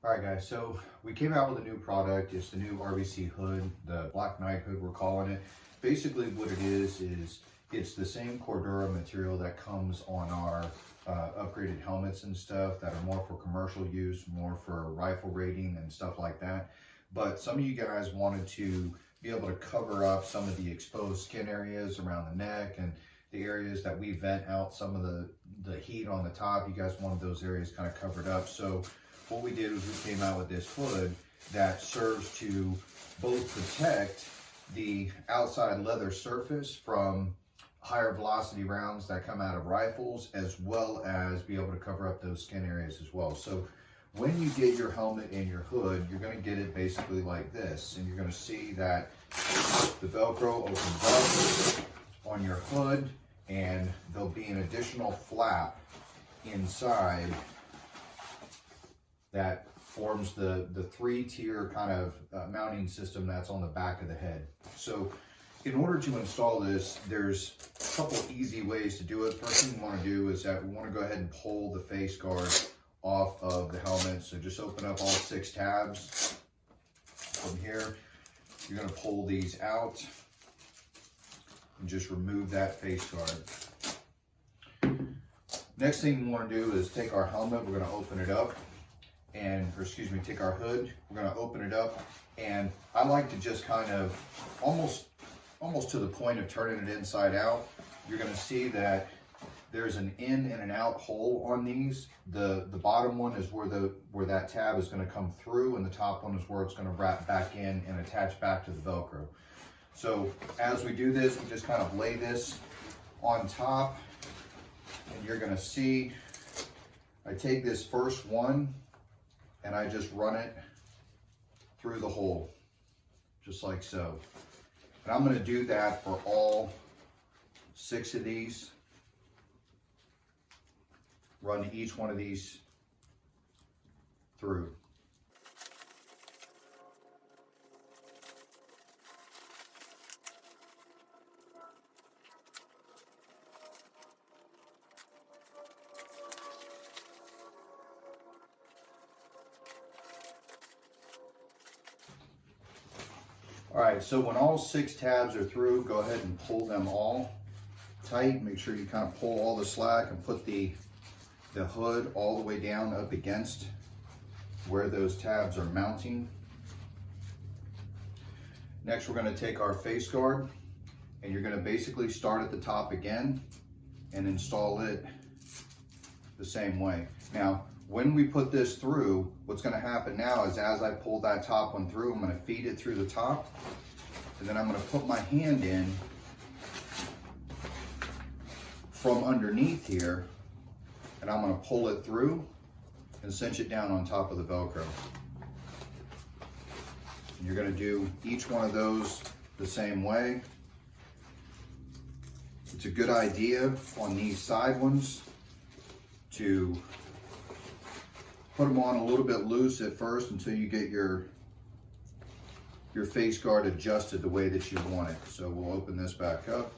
All right, guys, so we came out with a new product. It's the new RBC hood, the Black Knight Hood, we're calling it. Basically what it is it's the same Cordura material that comes on our upgraded helmets and stuff that are more for commercial use, more for rifle rating and stuff like that. But some of you guys wanted to be able to cover up some of the exposed skin areas around the neck and the areas that we vent out some of the heat on the top. You guys wanted those areas kind of covered up. So what we did was we came out with this hood that serves to both protect the outside leather surface from higher velocity rounds that come out of rifles, as well as be able to cover up those skin areas as well. So when you get your helmet and your hood, you're going to get it basically like this, and you're going to see that the Velcro opens up on your hood, and there'll be an additional flap inside that forms the three-tier kind of mounting system that's on the back of the head. So in order to install this, there's a couple easy ways to do it. First thing we want to do is that we want to go ahead and pull the face guard off of the helmet. So just open up all 6 tabs from here. You're going to pull these out and just remove that face guard. Next thing we want to do is take our helmet, we're going to open it up, take our hood, we're going to open it up, and I like to just kind of almost to the point of turning it inside out. You're going to see that there's an in and an out hole on these. The bottom one is where that tab is going to come through, and the top one is where it's going to wrap back in and attach back to the Velcro. So as we do this, we just kind of lay this on top, and you're going to see I take this first one and I just run it through the hole, just like so. And I'm going to do that for all 6 of these. Run each one of these through. All right, so when all 6 tabs are through, go ahead and pull them all tight. Make sure you kind of pull all the slack and put the hood all the way down up against where those tabs are mounting. Next, we're going to take our face guard, and you're going to basically start at the top again and install it the same way. Now, when we put this through, what's going to happen now is as I pull that top one through, I'm going to feed it through the top, and then I'm going to put my hand in from underneath here, and I'm going to pull it through and cinch it down on top of the Velcro. And you're going to do each one of those the same way. It's a good idea on these side ones to put them on a little bit loose at first until you get your face guard adjusted the way that you want it. So we'll open this back up.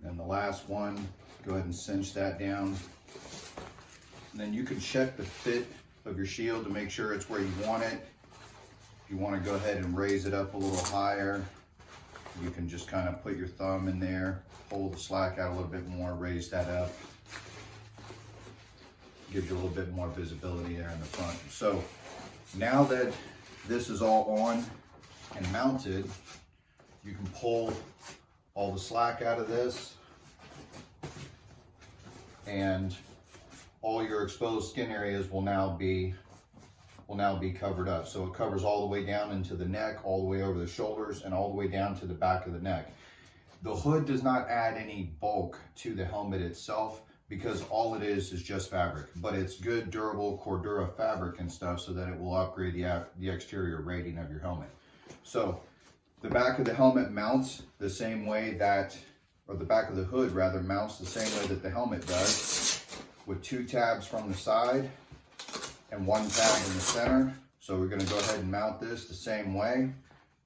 And the last one, go ahead and cinch that down. And then you can check the fit of your shield to make sure it's where you want it. If you want to go ahead and raise it up a little higher, you can just kind of put your thumb in there, pull the slack out a little bit more, raise that up. Gives you a little bit more visibility there in the front. So now that this is all on and mounted, you can pull all the slack out of this, and all your exposed skin areas will now be covered up. So it covers all the way down into the neck, all the way over the shoulders, and all the way down to the back of the neck. The hood does not add any bulk to the helmet itself because all it is just fabric, but it's good, durable Cordura fabric and stuff so that it will upgrade the exterior rating of your helmet. So the back of the helmet mounts the same way that or the back of the hood rather, mounts the same way that the helmet does, with 2 tabs from the side and 1 tab in the center. So we're gonna go ahead and mount this the same way.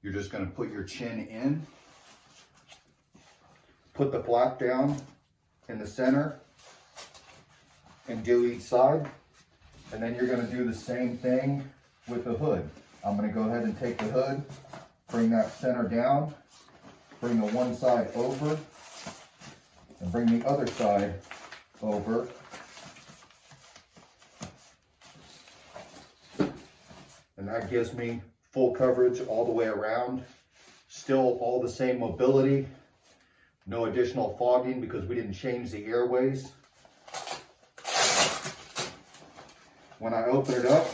You're just gonna put your chin in, put the flap down in the center, and do each side. And then you're gonna do the same thing with the hood. I'm gonna go ahead and take the hood, bring that center down, bring the one side over, and bring the other side over. And that gives me full coverage all the way around. Still all the same mobility, no additional fogging because we didn't change the airways. When I open it up,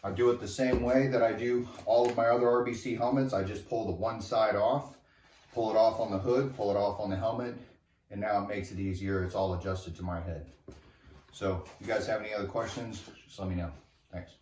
I do it the same way that I do all of my other RBC helmets. I just pull the one side off, pull it off on the hood, pull it off on the helmet, and now it makes it easier. It's all adjusted to my head. So if you guys have any other questions, just let me know. Thanks.